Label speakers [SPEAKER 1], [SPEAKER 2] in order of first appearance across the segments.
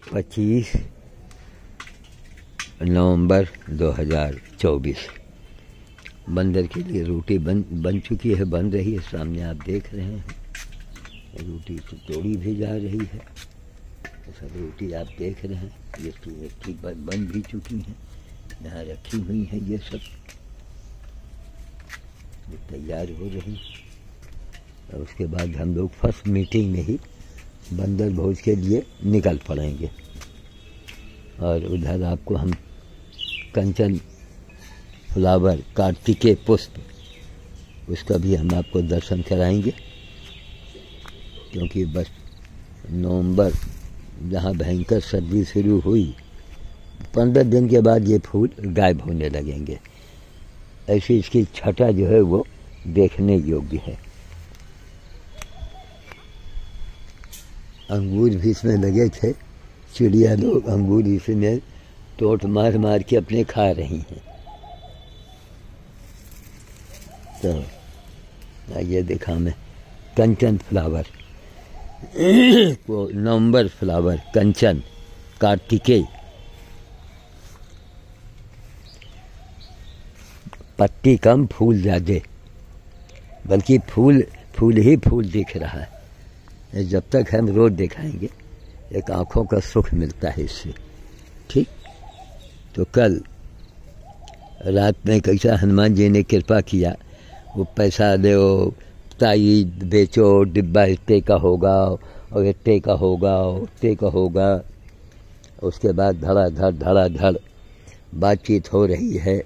[SPEAKER 1] 25 नवंबर 2024। बंदर के लिए रोटी बन चुकी है, बन रही है, सामने आप देख रहे हैं। रोटी तो तोड़ी भी जा रही है, सब रोटी आप देख रहे हैं। ये रोटी बन भी चुकी हैं, यहाँ रखी हुई है, ये सब तैयार हो रही। और उसके बाद हम लोग फर्स्ट मीटिंग में ही बंदर भोज के लिए निकल पड़ेंगे। और उधर आपको हम कंचन फ्लावर कार्तिकेय पुष्प, उसका भी हम आपको दर्शन कराएंगे, क्योंकि बस नवंबर जहाँ भयंकर सर्दी शुरू हुई, 15 दिन के बाद ये फूल गायब होने लगेंगे। ऐसी इसकी छटा जो है वो देखने योग्य है। अंगूर भी इसमें लगे थे, चिड़िया लोग अंगूर इसमें टोट मार मार के अपने खा रही हैं। तो ये देखा मैं कंचन फ्लावर वो नवंबर फ्लावर, कंचन, कार्तिकेय, पत्ती कम फूल ज़्यादा, बल्कि फूल ही फूल दिख रहा है। जब तक हम रोज दिखाएंगे, एक आँखों का सुख मिलता है इससे। ठीक, तो कल रात में कैसा हनुमान जी ने कृपा किया, वो पैसा दो, ताई बेचो, डिब्बा इतने का होगा और इतने का होगा और इतने का होगा। उसके बाद धड़ाधड़ बातचीत हो रही है।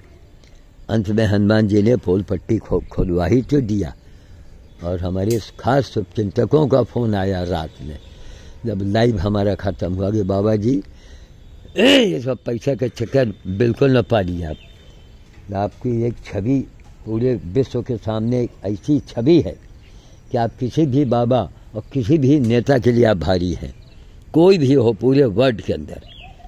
[SPEAKER 1] अंत में हनुमान जी ने पोल पट्टी खुलवा ही तो दिया। और हमारे खास चिंतकों का फ़ोन आया रात में, जब लाइव हमारा ख़त्म हुआ कि बाबा जी ये सब पैसा का चक्कर बिल्कुल न पालिए। आपकी एक छवि पूरे विश्व के सामने एक ऐसी छवि है कि आप किसी भी बाबा और किसी भी नेता के लिए आप भारी हैं। कोई भी हो पूरे वर्ल्ड के अंदर,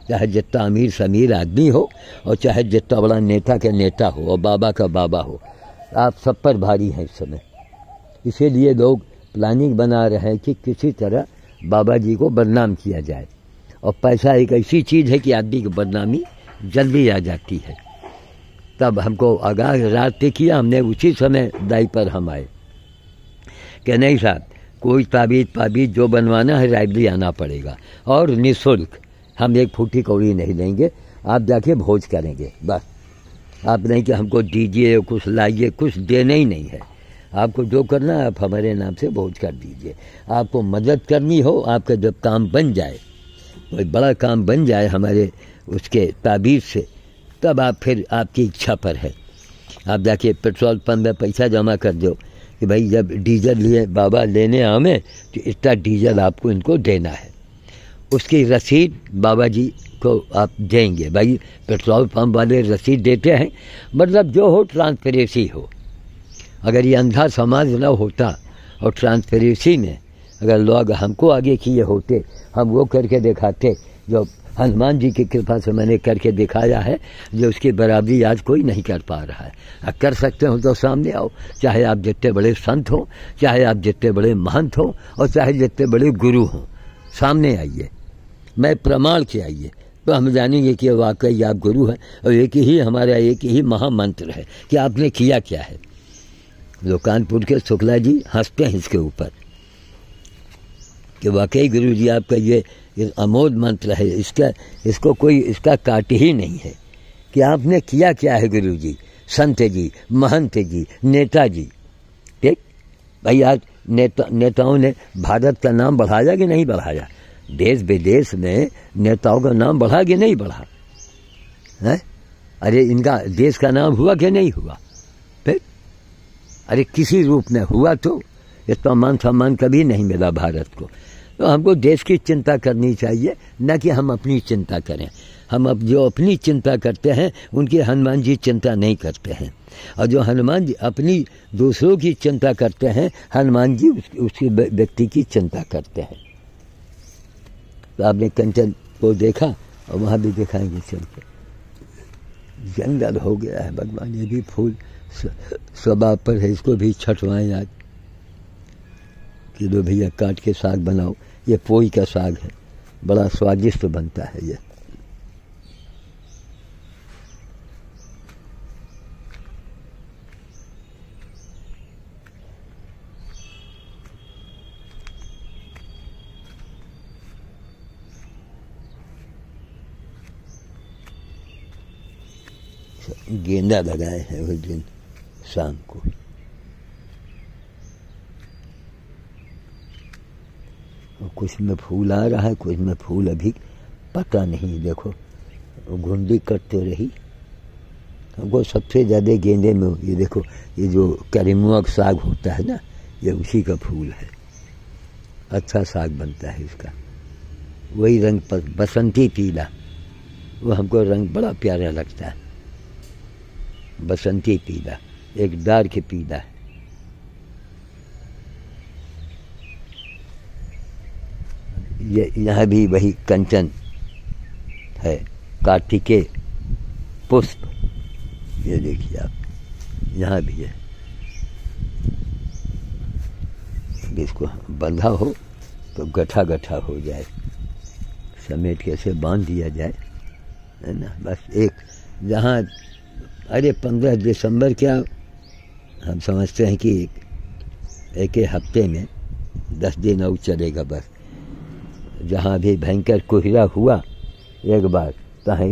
[SPEAKER 1] चाहे जितना अमीर से अमीर आदमी हो और चाहे जितना बड़ा नेता का नेता हो और बाबा का बाबा हो, आप सब पर भारी हैं इस समय। इसीलिए लोग प्लानिंग बना रहे हैं कि किसी तरह बाबा जी को बदनाम किया जाए। और पैसा एक ऐसी चीज़ है कि आदमी की बदनामी जल्दी आ जाती है। तब हमको आगाह रात किया, हमने उसी समय दाई पर हम आए कि नहीं साहब, कोई ताबीज़ जो बनवाना है रायबरी आना पड़ेगा और निःशुल्क। हम एक फूटी कौड़ी नहीं देंगे, आप जाके भोज करेंगे बस। आप नहीं कि हमको दीजिए, कुछ लाइए, कुछ देना ही नहीं है। आपको जो करना है आप हमारे नाम से भोज कर दीजिए। आपको मदद करनी हो, आपका जब काम बन जाए, कोई बड़ा काम बन जाए हमारे उसके ताबीज़ से, तब आप फिर आपकी इच्छा पर है। आप जाके पेट्रोल पंप में पैसा जमा कर दो कि भाई जब डीजल लिए बाबा लेने आवे तो इतना डीजल आपको इनको देना है। उसकी रसीद बाबा जी को आप देंगे। भाई पेट्रोल पंप वाले रसीद देते हैं, मतलब जो हो ट्रांसपेरेंसी हो। अगर ये अंधा समाज न होता और ट्रांसपेरेंसी में अगर लोग हमको आगे किए होते, हम वो करके दिखाते जो हनुमान जी की कृपा से मैंने करके दिखाया है, जो उसकी बराबरी आज कोई नहीं कर पा रहा है। कर सकते हो तो सामने आओ, चाहे आप जितने बड़े संत हो, चाहे आप जितने बड़े महंत हो और चाहे जितने बड़े गुरु हों, सामने आइए, मैं प्रमाण के आइए, तो हम जानेंगे कि वाकई आप गुरु हैं। और एक ही महामंत्र है कि आपने किया क्या है। लोकानपुर के शुक्ला जी हंसते हैं इसके ऊपर कि वाकई गुरु जी आपका ये अमोघ मंत्र है, इसको कोई इसका काट ही नहीं है कि आपने किया क्या है गुरु जी, संत जी, महंत जी, नेताजी। ठीक भाई, आज नेताओं ने भारत का नाम बढ़ाया कि नहीं बढ़ाया? देश विदेश में नेताओं का नाम बढ़ा कि नहीं बढ़ा है? अरे इनका देश का नाम हुआ कि नहीं हुआ? फिर अरे किसी रूप में हुआ तो इतना मान सम्मान कभी नहीं मिला भारत को। तो हमको देश की चिंता करनी चाहिए, न कि हम अपनी चिंता करें। हम अब जो अपनी चिंता करते हैं उनकी हनुमान जी चिंता नहीं करते हैं, और जो हनुमान जी अपनी दूसरों की चिंता करते हैं, हनुमान जी उसकी व्यक्ति की चिंता करते हैं। तो आपने कंचन को देखा और वहाँ भी दिखाएंगे चल के। जंगल हो गया है भगवान, ये भी फूल स्वभाव पर है, इसको भी छठवाएं आज कि दो भैया काट के साग बनाओ। ये पोई का साग है, बड़ा स्वादिष्ट बनता है ये। गेंदा लगाए हैं उस दिन शाम को। और कुछ में फूल आ रहा है, कुछ में फूल अभी पता नहीं। देखो घुंडी कटते रही। हमको सबसे ज़्यादा गेंदे में ये देखो, ये जो करीमुआ का साग होता है ना, ये उसी का फूल है। अच्छा साग बनता है इसका। वही रंग पर बसंती पीला, वो हमको रंग बड़ा प्यारा लगता है। बसंती पीला, एक डार्क पीला है। ये यहाँ भी वही कंचन है, कार्तिकेय पुष्प। ये देखिए आप, यहाँ भी है। इसको बंधा हो तो गठा गठा हो जाए, समेट के से बांध दिया जाए, है ना। बस एक जहाँ, अरे 15 दिसंबर क्या, हम समझते हैं कि एक हफ्ते में 10 दिन और चलेगा। बस जहाँ भी भयंकर कोहरा हुआ एक बार, तहाँ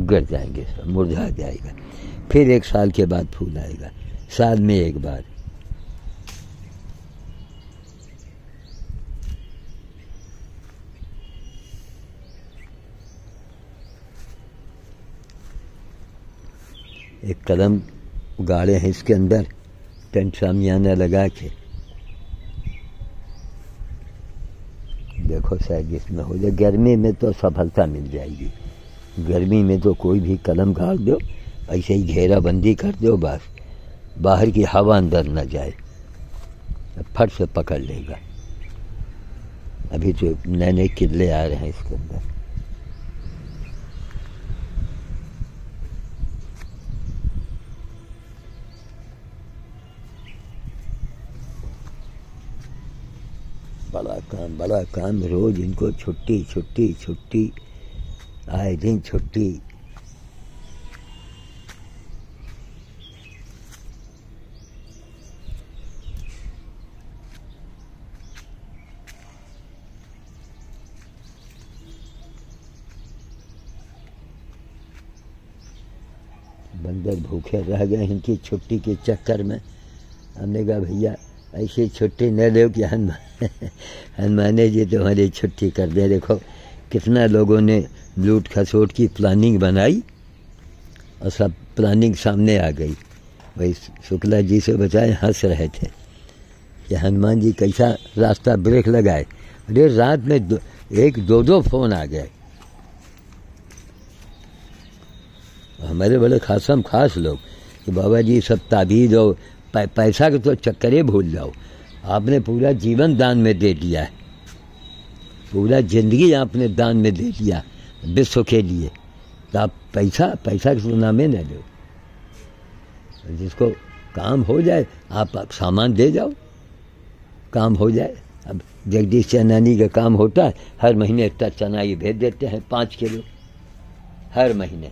[SPEAKER 1] गिर जाएंगे, सब मुरझा जाएगा। फिर 1 साल के बाद फूल आएगा, साल में एक बार। एक कदम गाड़े हैं इसके अंदर, टेंट सामियाना लगा के। देखो शायद इसमें हो जाए। गर्मी में तो सफलता मिल जाएगी। गर्मी में तो कोई भी कलम गाड़ दो, ऐसे ही घेराबंदी कर दो, बस बाहर की हवा अंदर न जाए, फट से पकड़ लेगा। अभी तो नए नए किले आ रहे हैं इसके अंदर। बड़ा काम रोज इनको छुट्टी छुट्टी छुट्टी, आए दिन छुट्टी। बंदर भूखे रह गए इनकी छुट्टी के चक्कर में। हमने कहा भैया ऐसी छुट्टी न दो कि हनुमान जी तुम्हारी छुट्टी कर दे। देखो कितना लोगों ने लूट खसोट की प्लानिंग बनाई और सब प्लानिंग सामने आ गई। भाई शुक्ला जी से बचाए हंस रहे थे कि हनुमान जी कैसा रास्ता ब्रेक लगाए। अरे रात में 1-2 फोन आ गए। हमारे बड़े खास लोग कि बाबा जी सब ताबीज़ और पैसा के तो चक्करे भूल जाओ, आपने पूरा जीवन दान में दे दिया है, पूरा जिंदगी आपने दान में दे दिया विश्व के लिए, तो आप पैसा के तो नामे न दो। जिसको काम हो जाए आप सामान दे जाओ, काम हो जाए। अब जगदीश चन्नानी का काम होता है, हर महीने इतना चना ये भेज देते हैं 5 किलो हर महीने,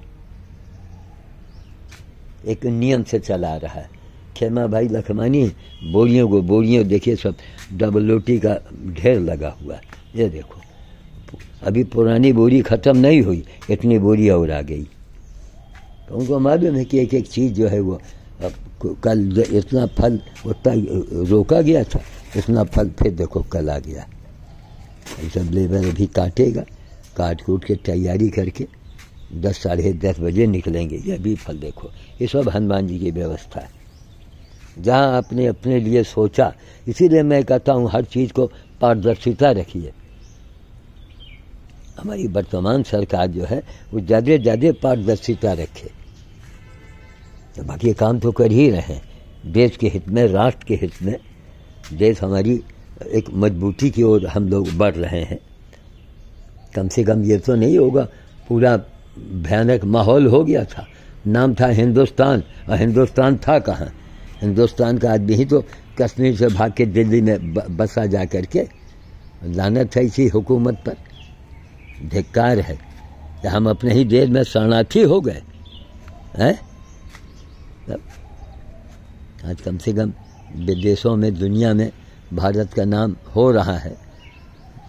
[SPEAKER 1] एक नियम से चला रहा है। खेमा भाई लखमानी बोरियों देखिए, सब डबल रोटी का ढेर लगा हुआ है। ये देखो अभी पुरानी बोरी ख़त्म नहीं हुई, इतनी बोरी और आ गई। तो उनको मालूम है कि एक चीज़ जो है वो कल इतना फल उतना रोका गया था, इतना फल फिर देखो कल आ गया। ये सब लेबर अभी काटेगा, काट कूट के तैयारी करके 10 साढ़े 10 बजे निकलेंगे। ये भी फल देखो, ये सब हनुमान जी की व्यवस्था है। जहाँ आपने अपने लिए सोचा, इसीलिए मैं कहता हूँ हर चीज़ को पारदर्शिता रखिए। हमारी वर्तमान सरकार जो है वो ज़्यादा ज़्यादा पारदर्शिता रखे। तो बाकी काम तो कर ही रहे हैं, देश के हित में, राष्ट्र के हित में। देश हमारी एक मजबूती की ओर हम लोग बढ़ रहे हैं। कम से कम ये तो नहीं होगा पूरा भयानक माहौल हो गया था, नाम था हिंदुस्तान, और हिंदुस्तान था कहाँ। हिंदुस्तान का आदमी ही तो कश्मीर से भाग के दिल्ली में बसा जा करके। लानत है इसी हुकूमत पर। धिक्कार है कि हम अपने ही देश में शरणार्थी हो गए हैं। आज कम से कम विदेशों में, दुनिया में भारत का नाम हो रहा है,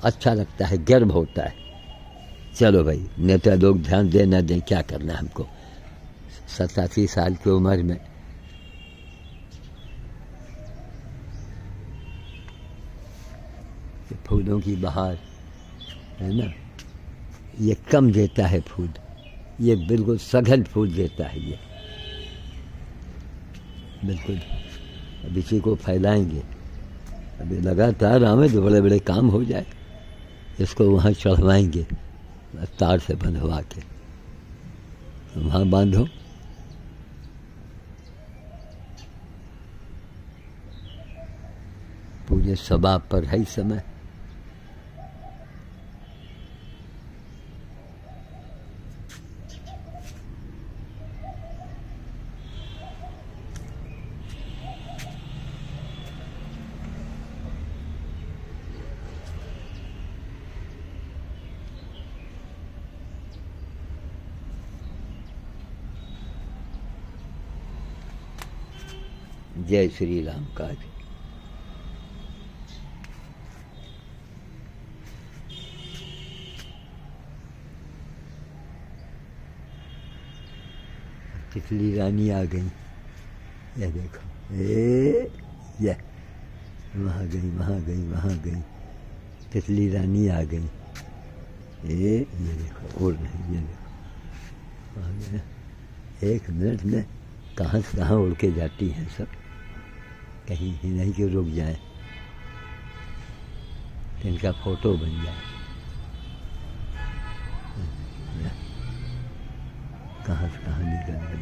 [SPEAKER 1] अच्छा लगता है, गर्व होता है। चलो भाई, नेता लोग ध्यान दें न दें, क्या करना है हमको। 87 साल की उम्र में फूलों की बहार है ना, ये कम देता है फूल, ये बिल्कुल सघन फूल देता है ये, बिल्कुल। अब इसी को फैलाएंगे, अभी लगातार हमें तो बड़े बड़े काम हो जाए, इसको वहाँ चढ़वाएंगे तार से बंधवा के, वहाँ बांधो। पूरे सबाब पर है समय। जय श्री राम काज। तितली रानी आ गई, ये देखो, ये वहाँ गई, वहाँ गई, वहाँ गई, तितली रानी आ गई। ये देखो उड़ रही, ये देखो आ गया। 1 मिनट में कहाँ से कहाँ उड़ के जाती हैं सब, कहीं ही नहीं कि रुक जाए, इनका फोटो बन जाए। कहाँ से कहाँ निकल गई।